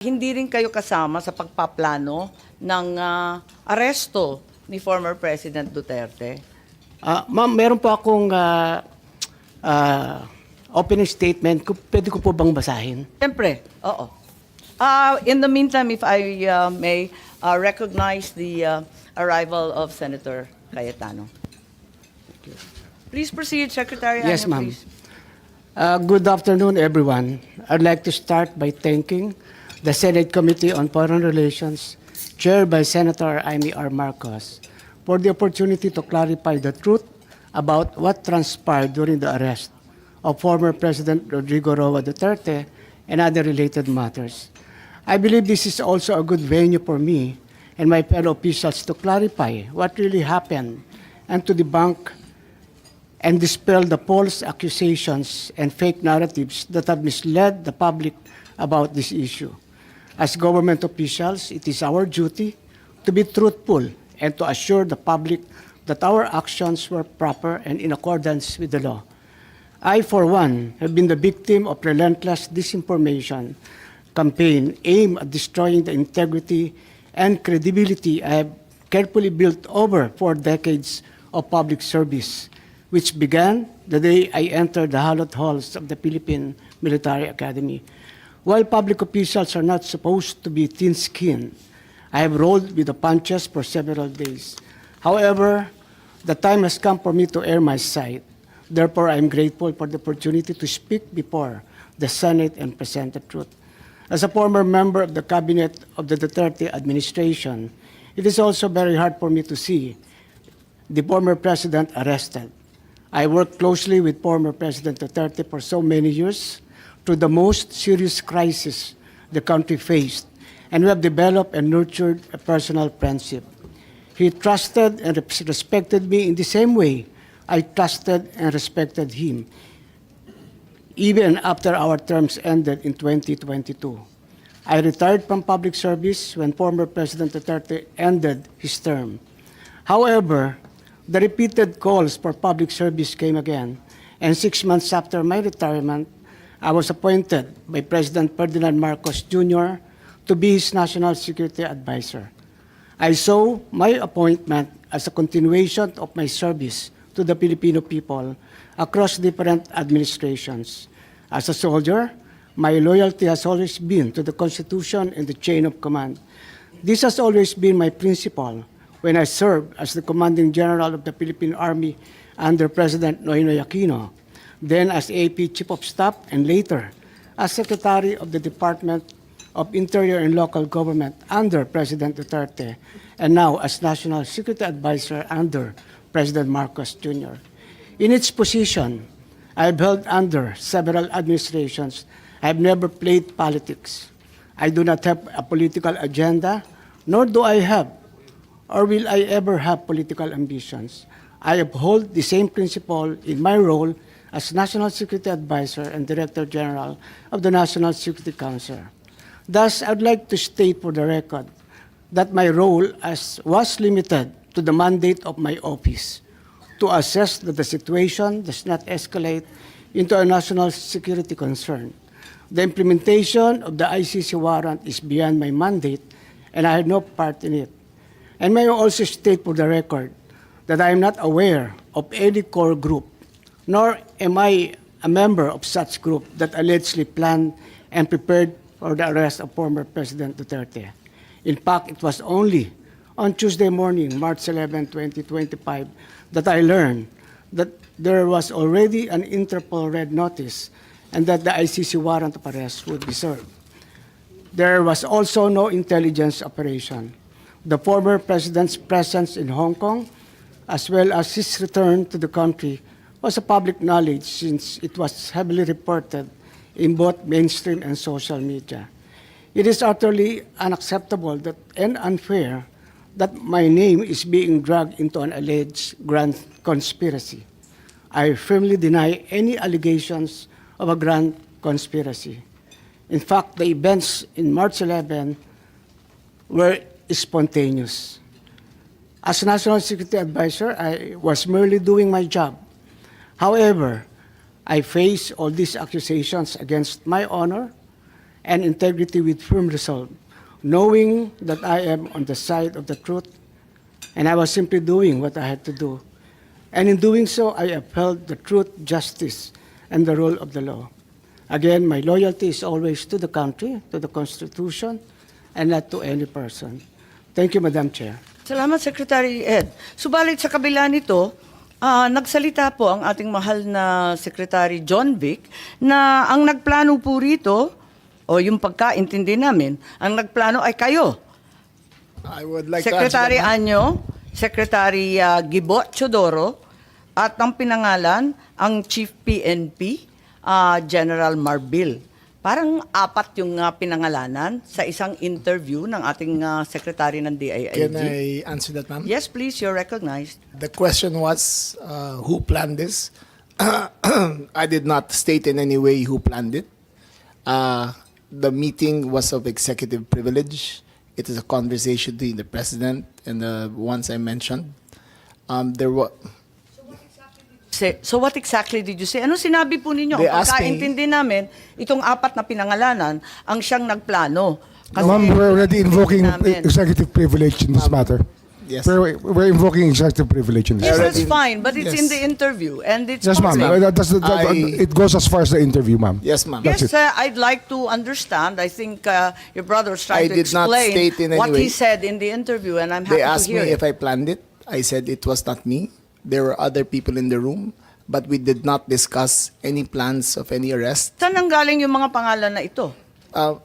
Hindi rin kayo kasama sa pagpaplano ng aresto ni former President Duterte? Ma'am, meron po akong opening statement. Pwede ko po bang basahin? Siyempre, oo. In the meantime, if I may recognize the arrival of Senator Cayetano. Please proceed, Secretary. Yes, Anya, ma'am. please. Good afternoon, everyone. I'd like to start by thanking the Senate Committee on Foreign Relations, chaired by Senator Imee Marcos, for the opportunity to clarify the truth about what transpired during the arrest of former President Rodrigo Duterte and other related matters. I believe this is also a good venue for me and my fellow officials to clarify what really happened and to debunk and dispel the false accusations and fake narratives that have misled the public about this issue. As government officials, it is our duty to be truthful and to assure the public that our actions were proper and in accordance with the law. I, for one, have been the victim of relentless disinformation campaign aimed at destroying the integrity and credibility I have carefully built over 4 decades of public service, which began the day I entered the hallowed halls of the Philippine Military Academy. While public officials are not supposed to be thin-skinned, I have rolled with the punches for several days. However, the time has come for me to air my side. Therefore, I am grateful for the opportunity to speak before the Senate and present the truth. As a former member of the Cabinet of the Duterte administration, it is also very hard for me to see the former president arrested. I worked closely with former President Duterte for so many years through the most serious crisis the country faced, and we have developed and nurtured a personal friendship. He trusted and respected me in the same way I trusted and respected him, even after our terms ended in 2022. I retired from public service when former President Duterte ended his term. However, the repeated calls for public service came again, and 6 months after my retirement, I was appointed by President Ferdinand Marcos Jr. to be his national security advisor. I saw my appointment as a continuation of my service to the Filipino people across different administrations. As a soldier, my loyalty has always been to the Constitution and the chain of command. This has always been my principle when I served as the Commanding General of the Philippine Army under President Noong Aquino, then as AP Chief of Staff, and later as Secretary of the Department of Interior and Local Government under President Duterte, and now as National Security Advisor under President Marcos Jr. In its position, I have held under several administrations. I have never played politics. I do not have a political agenda, nor do I have or will I ever have political ambitions. I uphold the same principle in my role as National Security Advisor and Director General of the National Security Council. Thus, I'd like to state for the record that my role was limited to the mandate of my office to assess that the situation does not escalate into a national security concern. The implementation of the ICC warrant is beyond my mandate, and I had no part in it. And may I also state for the record that I am not aware of any core group, nor am I a member of such group that allegedly planned and prepared for the arrest of former President Duterte. In fact, it was only on Tuesday morning, March 11, 2025, that I learned that there was already an Interpol red notice and that the ICC warrant of arrest would be served. There was also no intelligence operation. The former president's presence in Hong Kong, as well as his return to the country, was a public knowledge since it was heavily reported in both mainstream and social media. It is utterly unacceptable and unfair that my name is being dragged into an alleged grand conspiracy. I firmly deny any allegations of a grand conspiracy. In fact, the events in March 11 were spontaneous. As National Security Advisor, I was merely doing my job. However, I face all these accusations against my honor and integrity with firm resolve, knowing that I am on the side of the truth, and I was simply doing what I had to do. And in doing so, I upheld the truth, justice, and the rule of the law. Again, my loyalty is always to the country, to the Constitution, and not to any person. Thank you, Madam Chair. Salamat, Secretary Ed. Subalit sa kabila nito, nagsalita po ang ating mahal na Secretary Jonvic na ang nagplano po rito, o yung pagkaintindi namin, ang nagplano ay kayo. I would like Secretary to answer that. Anyo, Secretary Gibo Chodoro, at ang pinangalan, ang Chief PNP, General Marbil. Parang apat yung pinangalanan sa isang interview ng ating Secretary ng DILG. Can I answer that, ma'am? Yes, please, you're recognized. The question was, who planned this? I did not state in any way who planned it. The meeting was of executive privilege. It is a conversation between the president and the ones I mentioned. There was. So what exactly did you say? Ano sinabi po ninyo? They Ang asked me- pagkaintindi namin, itong apat na pinangalanan, ang siyang nagplano. Kasi Ma'am, we're already invoking namin. executive privilege in this matter. Yes. We're invoking executive privilege in this Yes, matter. that's fine, but it's Yes. in the interview and it's Yes, ma'am. public. It goes as far as the interview, ma'am. Yes, ma'am. That's Yes, it. I'd like to understand. I think your brother was trying I to did not explain state in any what he way. said in the interview, and I'm happy They to asked hear me it. if I planned it. I said it was not me. There were other people in the room, but we did not discuss any plans of any arrest. Saan nanggaling yung mga pangalan na ito?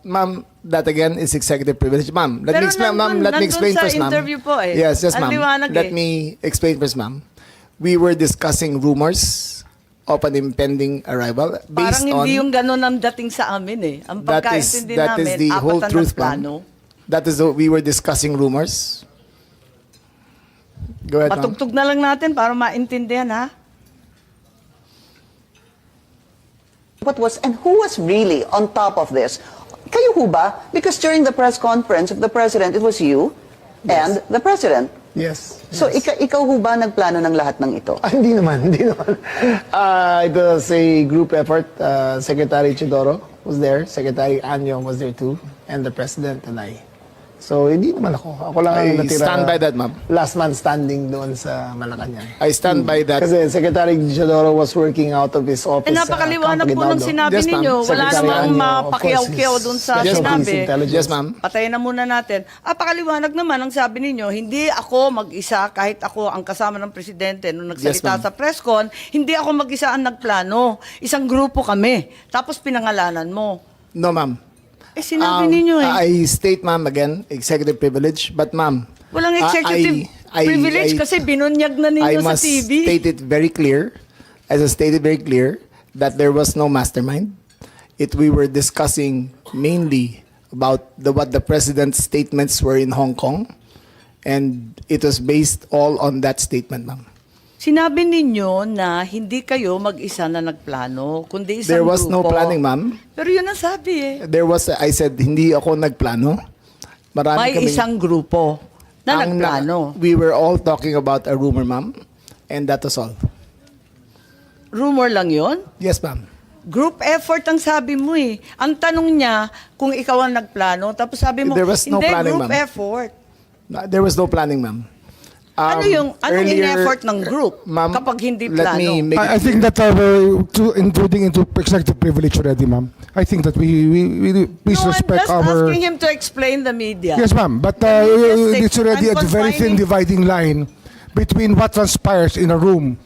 Ma'am, that again is executive privilege. Ma'am, let Pero me explain, ma'am. nandun- Let me nandun explain sa first, ma'am. interview po eh. Yes, yes, Ang ma'am. liwanag Let eh. me explain first, ma'am. We were discussing rumors of an impending arrival Parang based on. hindi yung ganun ang dating sa amin eh. Ang that pagkaintindi is namin, the whole apat ang truth, nagplano. ma'am. That is we were discussing rumors. Go ahead, ma'am. Patugtog na lang natin para maintindihan ha. What was and who was really on top of this? Kayo ho ba? Because during the press conference of the president, it was you and the president. Yes. So ikaw ho ba nagplano ng lahat ng ito? Hindi naman, hindi naman. It was a group effort. Secretary Chidoro was there, Secretary Anyo was there too, and the president and I. So, hindi naman ako. Ako lang ang I natira. stand by that, ma'am. Last man standing doon sa Malacanang. I stand by that. Kasi Secretary Chidoro was working out of his office. Napakaliwanag po ng Campo sinabi Yes, ma'am. ninyo. Wala Secretary namang Anyo, of mapakiyaw-kiyaw course, dun is sa Chief of sinabi. Police Intelligence. Yes, ma'am. Patayin na muna natin. Pakaliwanag naman ang sabi ninyo, hindi ako mag-isa kahit ako ang kasama ng presidente nung Yes, nagsalita ma'am. sa press con, hindi ako mag-isa ang nagplano. Isang grupo kami. Tapos pinangalanan mo. No, ma'am. Sinabi ninyo eh. I state, ma'am, again, executive privilege. But, ma'am, Walang executive privilege kasi binunyag na I ninyo sa must TV. state it very clear, as I stated very clear, that there was no mastermind. We were discussing mainly about what the president's statements were in Hong Kong, and it was based all on that statement, ma'am. Sinabi ninyo na hindi kayo mag-isa na nagplano, kundi isang There was no grupo. planning, ma'am. Pero yun ang sabi eh. I said, hindi ako nagplano. Marami May kaming- isang grupo na Ang nagplano. we were all talking about a rumor, ma'am, and that was all. Rumor lang yon. Yes, ma'am. Group effort ang sabi mo eh. Ang tanong niya kung ikaw ang nagplano, tapos sabi mo, There was no hindi, planning, group ma'am. effort. There was no planning, ma'am. Anong Earlier- in-effort ng group Ma'am, kapag hindi let plano? me make I think that we're intruding into executive privilege already, ma'am. I think that we please No, respect I'm just our. asking him to explain the media. Yes, ma'am. But me just it's already I'm a very thin confining- dividing line between what transpires in a room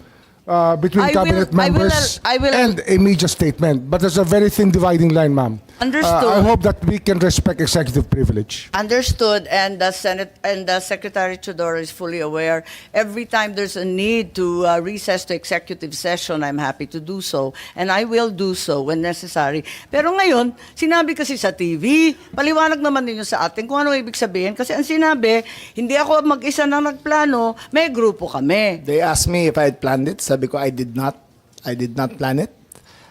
between cabinet members I will- and a media statement. But there's a very thin dividing line, ma'am. Understood. I hope that we can respect executive privilege. Understood, and the Senate and the Secretary Chodoro is fully aware. Every time there's a need to recess to executive session, I'm happy to do so, and I will do so when necessary. Pero ngayon, sinabi kasi sa TV, paliwanag naman ninyo sa atin kung ano ibig sabihin. Kasi ang sinabi, hindi ako mag-isa na nagplano, may grupo kami. They asked me if I had planned it. Sabi ko, I did not. I did not plan it.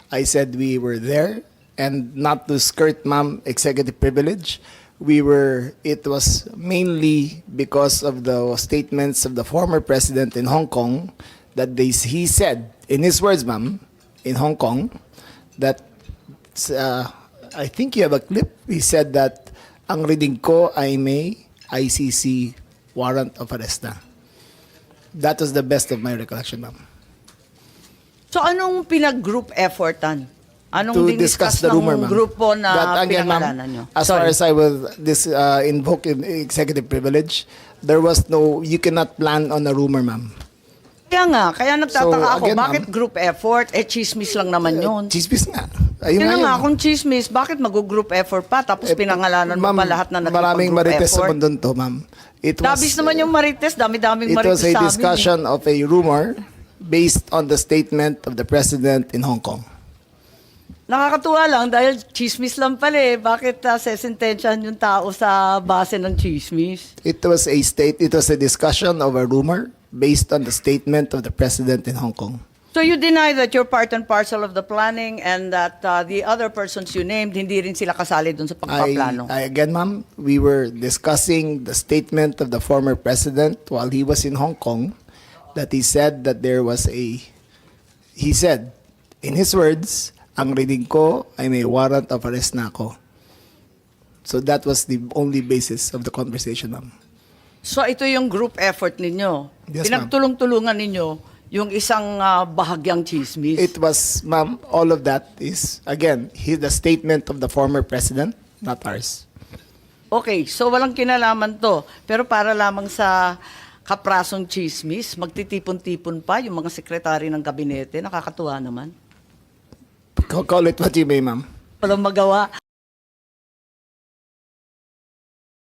I said we were there, and not to skirt, ma'am, executive privilege. It was mainly because of the statements of the former president in Hong Kong that he said, in his words, ma'am, in Hong Kong, that I think you have a clip. He said that ang reading ko ay may ICC warrant of arrest na. That was the best of my recollection, ma'am. So anong pinag-group effortan? Anong To diniscuss discuss the rumor, ng ma'am. grupo na But again, ma'am, pinangalanan nyo? as far as I will invoke in executive privilege, there was no, you cannot plan on a rumor, ma'am. Kaya nagtataka So, ako, again, bakit ma'am, group effort? Chismis lang naman yun. Chismis nga. Ayun Kaya nga nga, yun. kung chismis, bakit mag-group effort pa? Tapos pinangalanan mo Ma'am, pa lahat na maraming nagpag-group marites sa effort. mundo to, ma'am. It was, Dabis naman yung marites, dami-daming it marites was a sa amin. discussion of a rumor based on the statement of the president in Hong Kong. Nakakatuwa lang dahil chismis lang pala eh. Bakit sesentensyahan yung tao sa base ng chismis? It was a discussion of a rumor based on the statement of the president in Hong Kong. So you deny that you're part and parcel of the planning and that the other persons you named, hindi rin sila kasali dun sa pagpaplano? Again, ma'am, we were discussing the statement of the former president while he was in Hong Kong, that he said that he said, in his words, ang reading ko ay may warrant of arrest na ako. So that was the only basis of the conversation, ma'am. So ito yung group effort ninyo. Yes, ma'am. Pinagtulong-tulungan ninyo yung isang bahagyang chismis. It was, ma'am, all of that is, again, the statement of the former president, not ours. Okay, so walang kinalaman to. Pero para lamang sa kaprasong chismis, magtitipon-tipon pa yung mga sekretary ng gabinete. Nakakatuwa naman. Call it what you may, ma'am. Walang magawa.